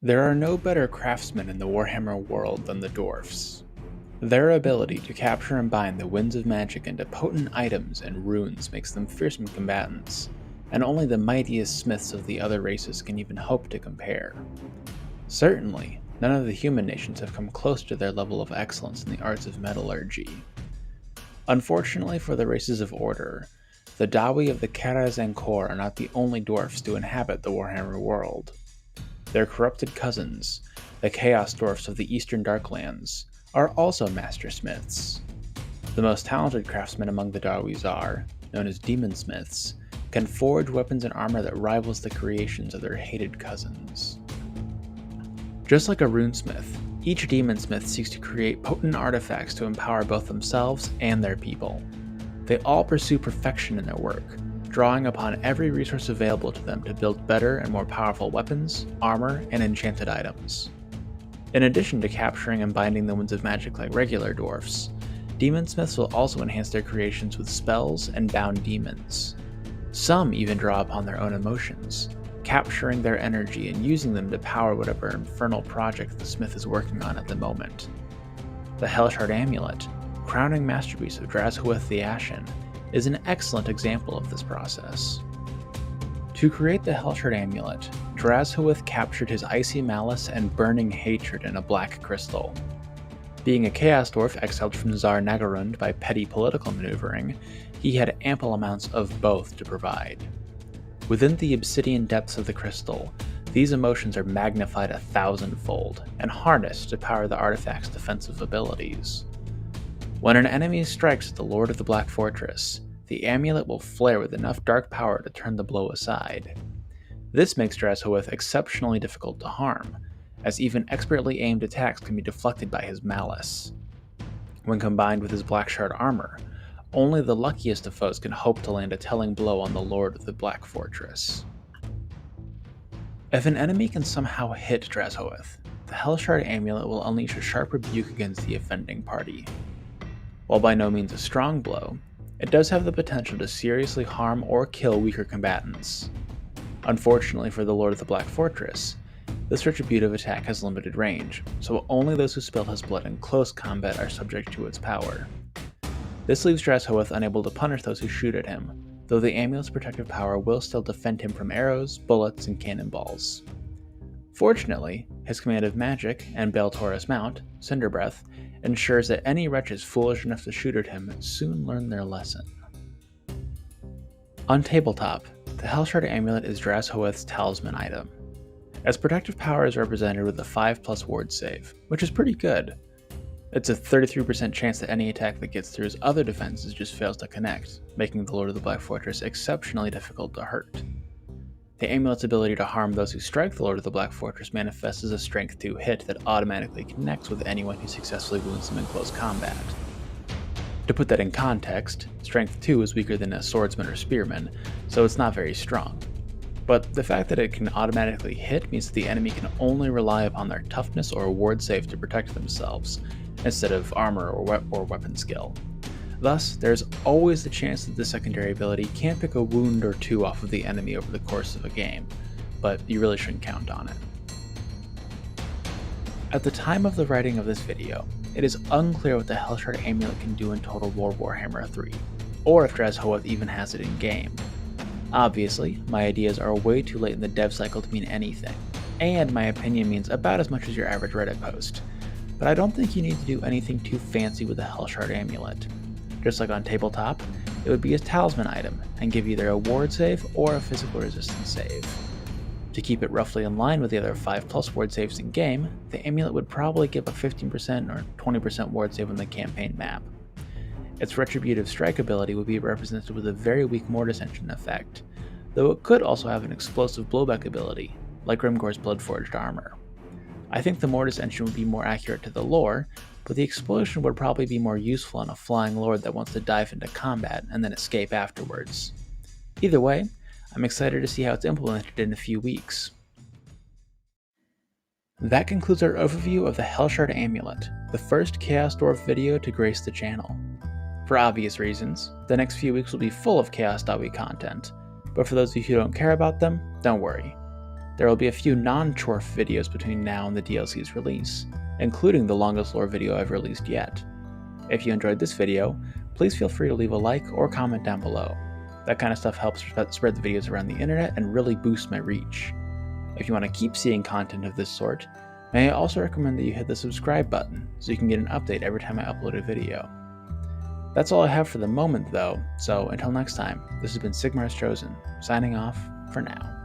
There are no better craftsmen in the Warhammer world than the Dwarfs. Their ability to capture and bind the winds of magic into potent items and runes makes them fearsome combatants, and only the mightiest smiths of the other races can even hope to compare. Certainly, none of the human nations have come close to their level of excellence in the arts of metallurgy. Unfortunately for the races of Order, the Dawi of the Kharaz and Khor are not the only dwarfs to inhabit the Warhammer world. Their corrupted cousins, the Chaos Dwarfs of the Eastern Darklands, are also master smiths. The most talented craftsmen among the Dawis are, known as demon smiths, can forge weapons and armor that rivals the creations of their hated cousins. Just like a runesmith, each demon smith seeks to create potent artifacts to empower both themselves and their people. They all pursue perfection in their work, drawing upon every resource available to them to build better and more powerful weapons, armor, and enchanted items. In addition to capturing and binding the winds of magic like regular dwarfs, demon smiths will also enhance their creations with spells and bound demons. Some even draw upon their own emotions, capturing their energy and using them to power whatever infernal project the smith is working on at the moment. The Hellshard Amulet, crowning masterpiece of Drazhoath the Ashen, is an excellent example of this process. To create the Hellshard Amulet, Drazhoath captured his icy malice and burning hatred in a black crystal. Being a Chaos Dwarf exiled from Tsar Nagarund by petty political maneuvering, he had ample amounts of both to provide. Within the obsidian depths of the crystal, these emotions are magnified 1,000-fold and harnessed to power the artifact's defensive abilities. When an enemy strikes at the Lord of the Black Fortress, the amulet will flare with enough dark power to turn the blow aside. This makes Drazhoath exceptionally difficult to harm, as even expertly aimed attacks can be deflected by his malice. When combined with his black shard armor, only the luckiest of foes can hope to land a telling blow on the Lord of the Black Fortress. If an enemy can somehow hit Drazhoath, the Hellshard Amulet will unleash a sharp rebuke against the offending party. While by no means a strong blow, it does have the potential to seriously harm or kill weaker combatants. Unfortunately for the Lord of the Black Fortress, this retributive attack has limited range, so only those who spill his blood in close combat are subject to its power. This leaves Drazhoath unable to punish those who shoot at him, though the amulet's protective power will still defend him from arrows, bullets, and cannonballs. Fortunately, his command of magic and Beltorus mount, Cinderbreath, ensures that any wretches foolish enough to shoot at him soon learn their lesson. On tabletop, the Hellshard Amulet is Drazhoath's talisman item. Its protective power is represented with a 5+ ward save, which is pretty good. It's a 33% chance that any attack that gets through his other defenses just fails to connect, making the Lord of the Black Fortress exceptionally difficult to hurt. The amulet's ability to harm those who strike the Lord of the Black Fortress manifests as a Strength 2 hit that automatically connects with anyone who successfully wounds them in close combat. To put that in context, Strength 2 is weaker than a swordsman or spearman, so it's not very strong. But the fact that it can automatically hit means that the enemy can only rely upon their toughness or ward save to protect themselves, instead of armor or weapon skill. Thus, there's always the chance that the secondary ability can pick a wound or two off of the enemy over the course of a game, but you really shouldn't count on it. At the time of the writing of this video, it is unclear what the Hellshard Amulet can do in Total War Warhammer 3, or if Drazhoath even has it in game. Obviously, my ideas are way too late in the dev cycle to mean anything, and my opinion means about as much as your average Reddit post, but I don't think you need to do anything too fancy with the Hellshard Amulet. Just like on tabletop, it would be a talisman item and give either a ward save or a physical resistance save. To keep it roughly in line with the other 5+ ward saves in game, the amulet would probably give a 15% or 20% ward save on the campaign map. Its retributive strike ability would be represented with a very weak Mortis Engine effect, though it could also have an explosive blowback ability, like Grimgor's Bloodforged armor. I think the Mortis Engine would be more accurate to the lore, but the explosion would probably be more useful on a flying lord that wants to dive into combat and then escape afterwards. Either way, I'm excited to see how it's implemented in a few weeks. That concludes our overview of the Hellshard Amulet, the first Chaos Dwarf video to grace the channel. For obvious reasons, the next few weeks will be full of Chaos Dawi content, but for those of you who don't care about them, don't worry. There will be a few non-Dwarf videos between now and the DLC's release, including the longest lore video I've released yet. If you enjoyed this video, please feel free to leave a like or comment down below. That kind of stuff helps spread the videos around the internet and really boosts my reach. If you want to keep seeing content of this sort, may I also recommend that you hit the subscribe button so you can get an update every time I upload a video. That's all I have for the moment though, so until next time, this has been Sigmar's Chosen, signing off for now.